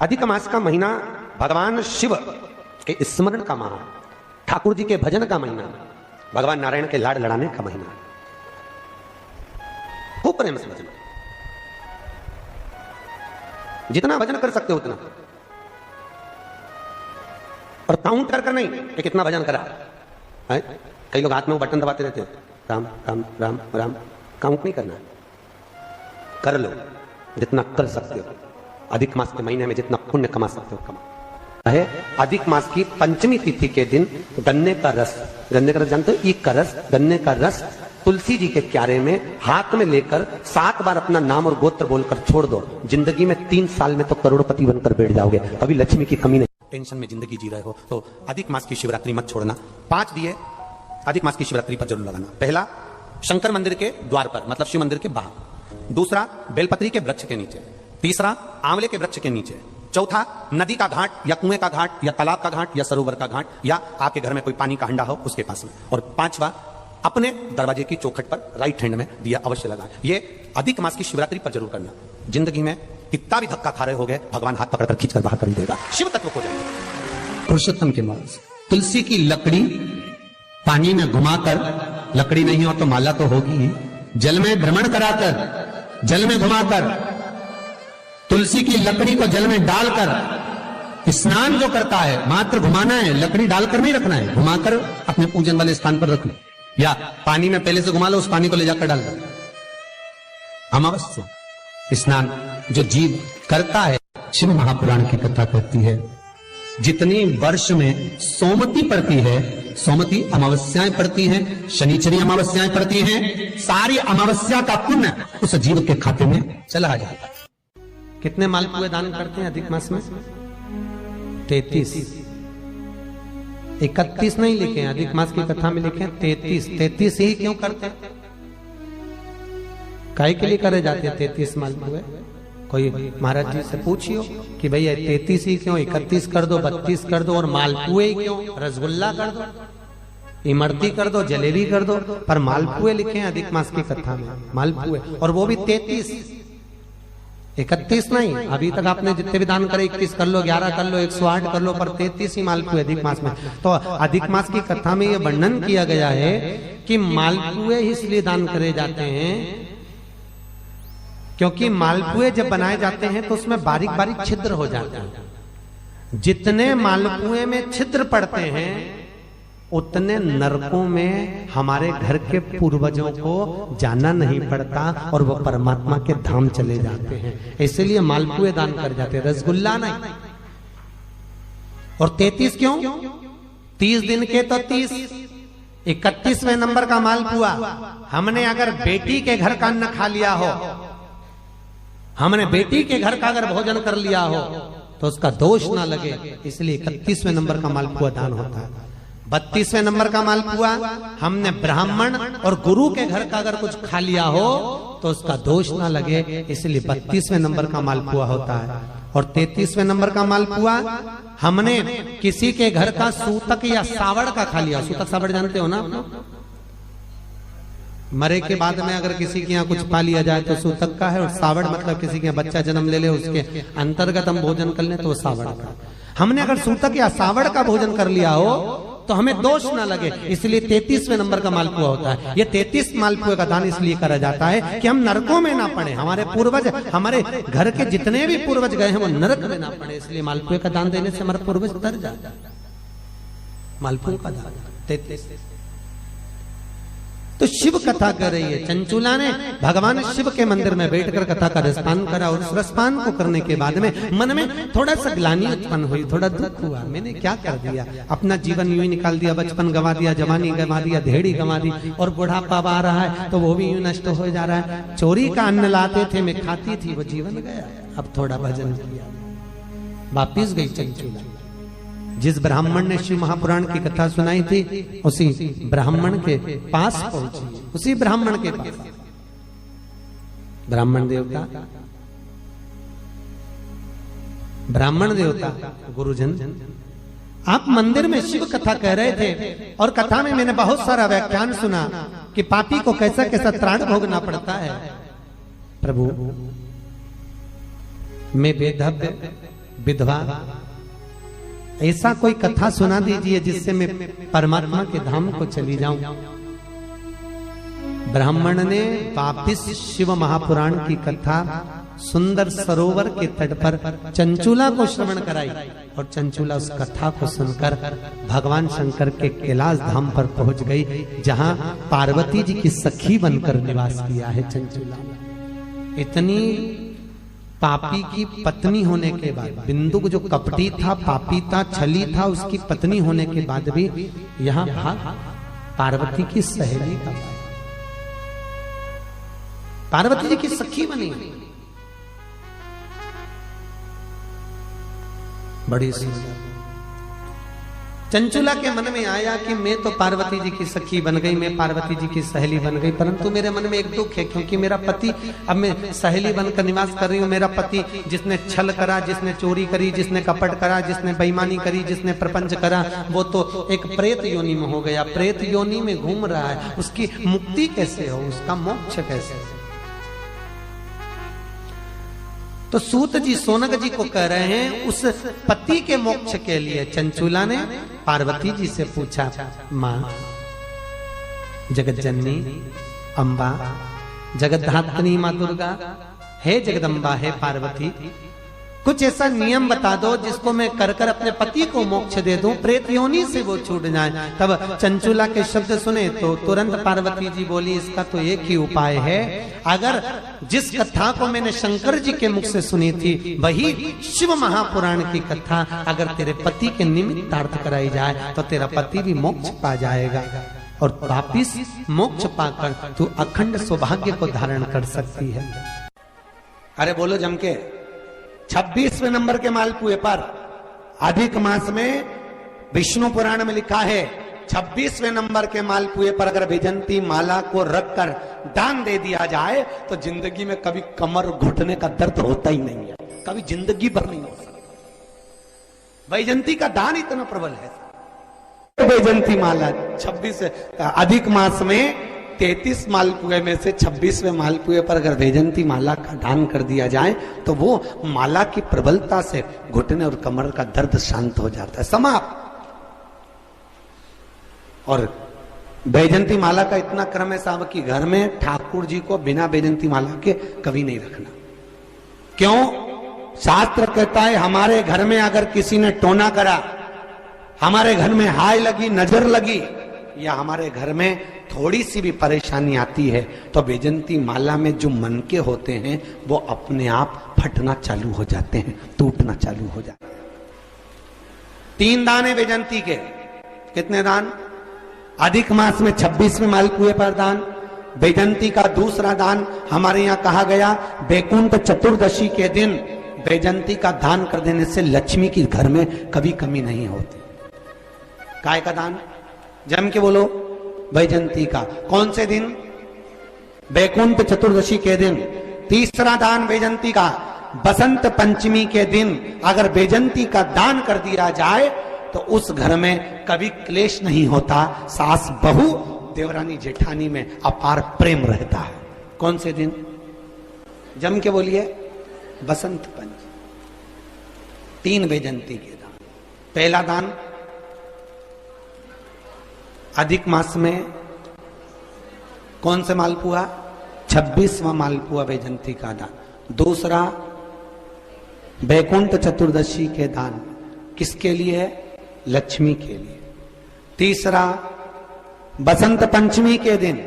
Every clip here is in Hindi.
अधिक मास का महीना भगवान शिव के स्मरण का माह, ठाकुर जी के भजन का महीना, भगवान नारायण के लाड़ लड़ाने का महीना। खूब प्रेम से भजन, जितना भजन कर सकते हो उतना, और काउंट कर नहीं कि कितना भजन करा है। कई लोग हाथ में वो बटन दबाते रहते हैं, राम राम राम राम। काउंट नहीं करना, कर लो जितना कर सकते हो। अधिक मास के महीने में जितना पुण्य कमा सकते हो कमा है। अधिक मास की पंचमी तिथि के दिन गन्ने का रस, गन्ने का रस जानते हो, ईख का रस, गन्ने का रस तुलसी जी के क्यारे में हाथ में लेकर 7 बार अपना नाम और गोत्र बोलकर छोड़ दो। जिंदगी में 3 साल में तो करोड़पति बनकर बैठ जाओगे। अभी लक्ष्मी की कमी नहीं। टेंशन में जिंदगी जी रहे हो तो अधिक मास की शिवरात्रि मत छोड़ना। 5 दिए अधिक मास की शिवरात्रि पर जरूर लगाना। पहला, शंकर मंदिर के द्वार पर, मतलब शिव मंदिर के बाहर। दूसरा, बेलपत्री के वृक्ष के नीचे। तीसरा, आंवले के वृक्ष के नीचे। चौथा, नदी का घाट या कुएं का घाट या तालाब का घाट या सरोवर का घाट या आपके घर में कोई पानी का हंडा हो उसके पास में। और 5वां, अपने दरवाजे की चौखट पर राइट हैंड में दिया अवश्य लगाएं। ये अधिक मास की शिवरात्रि पर जरूर करना। जिंदगी में कितना भी धक्का खा रहे हो गए, भगवान हाथ पकड़कर खींचकर बाहर कर देगा, शिव तत्व हो जाएगा। पुरुषोत्तम के मास, तुलसी की लकड़ी पानी में घुमाकर, लकड़ी नहीं हो तो माला तो होगी ही, जल में भ्रमण कराकर, जल में घुमाकर, तुलसी की लकड़ी को जल में डालकर स्नान जो करता है, मात्र घुमाना है, लकड़ी डालकर नहीं रखना है, घुमाकर अपने पूजन वाले स्थान पर रख लो, या पानी में पहले से घुमा लो, उस पानी को ले जाकर डाल दो। अमावस्या स्नान जो जीव करता है, शिव महापुराण की कथा कहती है, जितनी वर्ष में सोमती पड़ती है, सोमती अमावस्याएं पड़ती हैं, शनिचरी अमावस्याएं पड़ती हैं, सारी अमावस्या का पुण्य उस जीव के खाते में चला जाता है। कितने मालपुए दान करते हैं अधिक मास में? 33। 31 नहीं लिखे हैं, अधिक मास की कथा में लिखे हैं 33। 33 ही क्यों करते हैं? काहे के लिए करे जाते हैं 33 मालपुए? कोई महाराज जी से पूछियो कि भैया 33 ही क्यों, 31 कर दो, 32 कर दो, और मालपुए ही क्यों? रसगुल्ला कर दो, इमरती कर दो, जलेबी कर दो, पर मालपुए लिखे हैं अधिक मास की कथा में, मालपुए, और वो भी 33। 31 नहीं। अभी तक आपने जितने भी दान करे 21 कर लो, 11 कर लो, 108 कर लो, पर 33 ही मालपुए अधिक मास में। तो अधिक मास की कथा में यह वर्णन किया गया है कि मालपुए इसलिए दान करे जाते हैं क्योंकि मालपुए जब बनाए जाते हैं तो उसमें बारीक बारीक छिद्र हो जाते हैं। जितने मालपुए में छिद्र पड़ते हैं उतने नरकों में हमारे घर के पूर्वजों को जाना नहीं पड़ता और वो परमात्मा के धाम चले जाते हैं। इसलिए मालपुए दान कर जाते हैं, रसगुल्ला नहीं। और 33 क्यों? 30 दिन के तो 30, 31वें नंबर का मालपुआ। हमने अगर बेटी के घर का अन्न खा लिया हो, हमने बेटी के घर का अगर भोजन कर लिया हो तो उसका दोष ना लगे, इसलिए 31वें नंबर का मालपुआ दान होता है। 32वें नंबर का मालपुआ हमने ब्राह्मण और गुरु के घर का अगर कुछ खा लिया हो तो उसका दोष ना लगे, इसलिए 32वें नंबर का मालपुआ होता है। और 33वें नंबर का मालपुआ हमने किसी के घर का सूतक या सावड़ का खा लिया। सूतक सावड़ जानते हो ना? मरे के बाद में अगर किसी के यहाँ कुछ पा लिया जाए तो सूतक का है, और सावड़ मतलब किसी के यहाँ बच्चा जन्म ले ले उसके अंतर्गत हम भोजन कर ले तो वो सावड़ का। हमने अगर सूतक या सावड़ का भोजन कर लिया हो तो हमें दोष ना लगे, इसलिए 33वें नंबर का मालपुआ होता है। ये 33 मालपुए का दान इसलिए करा जाता है कि हम नरकों में ना पड़े, हमारे पूर्वज, हमारे घर के जितने भी पूर्वज गए हैं वो नरक में ना पड़े, इसलिए मालपुए का दान देने से हमारे पूर्वज तर जाते हैं। मालपुओं का दान 33। तो शिव कथा कर रही है। चंचूला ने भगवान शिव के मंदिर में बैठकर कथा का रसपान करा, और उस रसपान को करने के बाद में मन में थोड़ा सा ग्लानि उत्पन्न हुई, थोड़ा दुख हुआ, मैंने क्या कर दिया, अपना जीवन यूं ही निकाल दिया, बचपन गंवा दिया, जवानी गंवा दिया, धेड़ी गंवा दी, और बुढ़ापा आ रहा है तो वो भी यूं नष्ट हो जा रहा है। चोरी का अन्न लाते थे, मैं खाती थी, वो जीवन गया। अब थोड़ा भजन किया, वापिस गई चंचूला। जिस ब्राह्मण ने शिव महापुराण की कथा सुनाई थी उसी ब्राह्मण के पास पहुंची, उसी ब्राह्मण के पास। ब्राह्मण देवता, ब्राह्मण देवता गुरुजन, आप मंदिर में शिव कथा कह रहे थे और कथा में मैंने बहुत सारा व्याख्यान सुना कि पापी को कैसा कैसा त्राण भोगना पड़ता है। प्रभु, मैं बेधव्य विधवा, ऐसा कोई कथा सुना दीजिए जिससे मैं परमात्मा के धाम को चली जाऊं। ब्राह्मण ने वापिस शिव महापुराण की कथा सुंदर सरोवर के तट पर चंचूला को श्रवण कराई, और चंचूला उस कथा को सुनकर भगवान शंकर के कैलाश धाम पर पहुंच गई, जहां पार्वती जी की सखी बनकर निवास किया है चंचूला। इतनी पापी की पत्नी होने के बाद, बिंदु जो कपटी था, पापी था, छली था, उसकी पत्नी होने के बाद भी यहां पार्वती की सहेली का, पार्वती जी की सखी बनी, बड़ी सुंदर। चंचूला के मन में आया कि मैं तो पार्वती जी की सखी बन गई, मैं पार्वती जी की सहेली बन गई, परंतु मेरे मन में एक दुख है, क्योंकि मेरा पति, अब मैं सहेली बनकर निवास कर रही हूँ, मेरा पति जिसने छल करा, जिसने चोरी करी, जिसने कपट करा, जिसने बेईमानी करी, जिसने प्रपंच करा, वो तो एक प्रेत योनि में हो गया, प्रेत योनि में घूम रहा है। उसकी मुक्ति कैसे हो, उसका मोक्ष कैसे हो? तो सूत जी सोनक जी को कह रहे हैं, उस पति के मोक्ष के लिए चंचूला ने पार्वती जी से पूछा, मां जगत जननी अम्बा, जगत धात्री मां दुर्गा, हे जगदम्बा, हे पार्वती, कुछ ऐसा नियम बता दो जिसको मैं कर कर अपने पति को मोक्ष दे दूं, प्रेत योनि से वो छूट जाए। तब चंचूला के शब्द सुने तो तुरंत पार्वती जी बोली, इसका तो एक ही उपाय है, अगर जिस कथा को मैंने शंकर जी के मुख से सुनी थी, वही शिव महापुराण की कथा अगर तेरे पति के निमित्तार्थ कराई जाए तो तेरा पति भी मोक्ष पा जाएगा, और वापिस मोक्ष पाकर तू अखंड सौभाग्य को धारण कर सकती है। अरे बोलो जम के। 26वें नंबर के मालपुए पर अधिक मास में विष्णु पुराण में लिखा है, 26वें नंबर के मालपुए पर अगर वैजंती माला को रखकर दान दे दिया जाए तो जिंदगी में कभी कमर घुटने का दर्द होता ही नहीं है, कभी जिंदगी भर नहीं हो सकता। वैजंती का दान इतना प्रबल है। वैजंती माला 26 अधिक मास में 33 मालपुए में से 26वें मालपुए पर अगर वैजंती माला का दान कर दिया जाए तो वो माला की प्रबलता से घुटने और कमर का दर्द शांत हो जाता है, समाप्त। और वैजंती माला का इतना क्रम है साहब कि घर में ठाकुर जी को बिना वैजंती माला के कभी नहीं रखना। क्यों? शास्त्र कहता है हमारे घर में अगर किसी ने टोना करा, हमारे घर में हाय लगी, नजर लगी, या हमारे घर में थोड़ी सी भी परेशानी आती है तो वैजंती माला में जो मनके होते हैं वो अपने आप फटना चालू हो जाते हैं, टूटना चालू हो जाते हैं। 3 दान है वैजंती के। कितने दान? अधिक मास में 26वें मालपुए पर दान। वैजंती का दूसरा दान हमारे यहाँ कहा गया, बैकुंठ चतुर्दशी के दिन वैजंती का दान कर देने से लक्ष्मी की घर में कभी कमी नहीं होती। काय का दान? जम के बोलो, वैजंती का। कौन से दिन? बैकुंठ चतुर्दशी के दिन। तीसरा दान वैजंती का बसंत पंचमी के दिन अगर वैजंती का दान कर दिया जाए तो उस घर में कभी क्लेश नहीं होता, सास बहू देवरानी जेठानी में अपार प्रेम रहता है। कौन से दिन? जम के बोलिए, बसंत पंचमी। 3 वैजंती के दान। पहला दान अधिक मास में कौन से मालपुआ? 26वां मालपुआ वैजंती का दान। दूसरा बैकुंठ चतुर्दशी के दान, किसके लिए है? लक्ष्मी के लिए। तीसरा बसंत पंचमी के दिन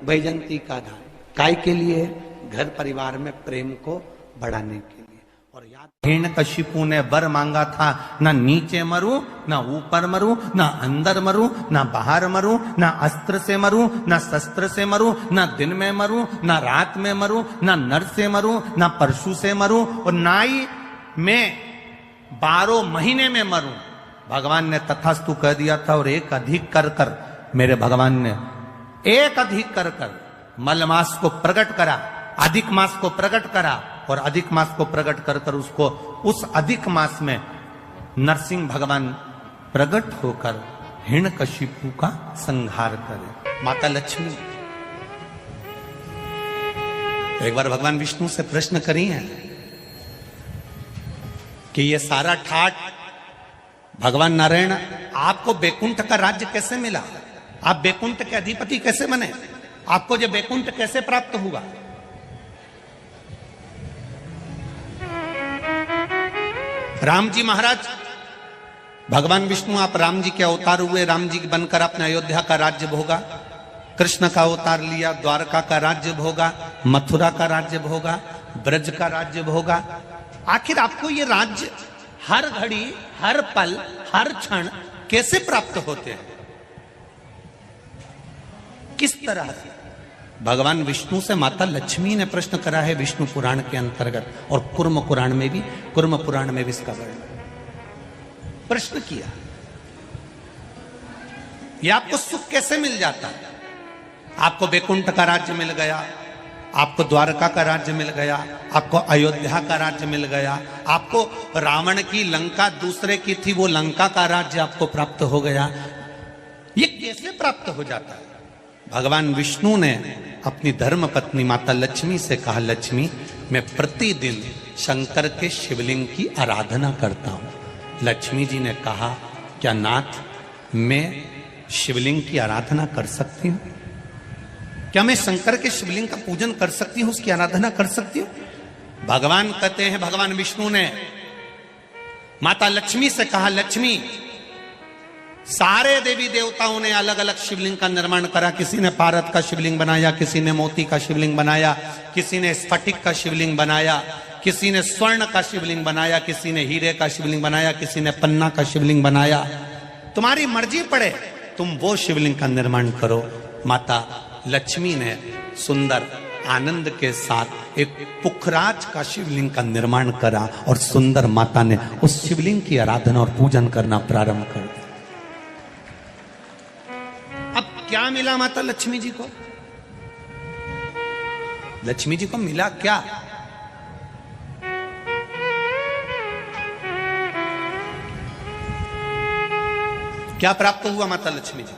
वैजंती का दान, काय के लिए? घर परिवार में प्रेम को बढ़ाने के लिए। और याद, हिरण्यकशिपु ने वर मांगा था, ना नीचे मरूं, ना ऊपर मरूं, ना अंदर मरूं, ना बाहर मरूं, ना अस्त्र से मरूं, ना शस्त्र से मरूं, ना दिन में मरूं, ना रात में मरूं, ना नर से मरूं, ना परशु से मरूं, और ना ही मैं 12 महीने में मरूं। भगवान ने तथास्तु कह दिया था। और एक अधिक कर कर मेरे भगवान ने एक अधिक कर कर मलमास को प्रकट करा, अधिक मास को प्रकट करा, और अधिक मास को प्रकट कर कर उसको उस अधिक मास में नरसिंह भगवान प्रकट होकर हिरण्यकशिपु का संहार करे। माता लक्ष्मी एक बार भगवान विष्णु से प्रश्न करी है, कि ये सारा ठाट भगवान नारायण आपको बैकुंठ का राज्य कैसे मिला, आप बैकुंठ के अधिपति कैसे बने, आपको ये बैकुंठ कैसे प्राप्त हुआ। राम जी महाराज, भगवान विष्णु आप राम जी के अवतार हुए, राम जी बनकर आपने अयोध्या का राज्य भोगा, कृष्ण का अवतार लिया, द्वारका का राज्य भोगा, मथुरा का राज्य भोगा, ब्रज का राज्य भोगा। आखिर आपको ये राज्य हर घड़ी, हर पल, हर क्षण कैसे प्राप्त होते हैं, किस तरह से? भगवान विष्णु से माता लक्ष्मी ने प्रश्न करा है विष्णु पुराण के अंतर्गत, और कुर्म पुराण में भी इसका वर्णन प्रश्न किया, यह आपको सुख कैसे मिल जाता है? आपको बैकुंठ का राज्य मिल गया, आपको द्वारका का राज्य मिल गया, आपको अयोध्या का राज्य मिल गया, आपको रावण की लंका दूसरे की थी वो लंका का राज्य आपको प्राप्त हो गया, ये कैसे प्राप्त हो जाता है? भगवान विष्णु ने अपनी धर्म पत्नी माता लक्ष्मी से कहा, लक्ष्मी मैं प्रतिदिन शंकर के शिवलिंग की आराधना करता हूं। लक्ष्मी जी ने कहा, क्या नाथ मैं शिवलिंग की आराधना कर सकती हूं? क्या मैं शंकर के शिवलिंग का पूजन कर सकती हूं, उसकी आराधना कर सकती हूं? भगवान कहते हैं, भगवान विष्णु ने माता लक्ष्मी से कहा, लक्ष्मी सारे देवी देवताओं ने अलग अलग शिवलिंग का निर्माण करा, किसी ने पारद का शिवलिंग बनाया, किसी ने मोती का शिवलिंग बनाया, किसी ने स्फटिक का शिवलिंग बनाया, किसी ने स्वर्ण का शिवलिंग बनाया, किसी ने हीरे का शिवलिंग बनाया, किसी ने पन्ना का शिवलिंग बनाया, तुम्हारी मर्जी पड़े तुम वो शिवलिंग का निर्माण करो। माता लक्ष्मी ने सुंदर आनंद के साथ एक पुखराज का शिवलिंग का निर्माण करा और सुंदर माता ने उस शिवलिंग की आराधना और पूजन करना प्रारंभ कर दिया। अब क्या मिला माता लक्ष्मी जी को? लक्ष्मी जी को मिला क्या? क्या प्राप्त हुआ माता लक्ष्मी जी?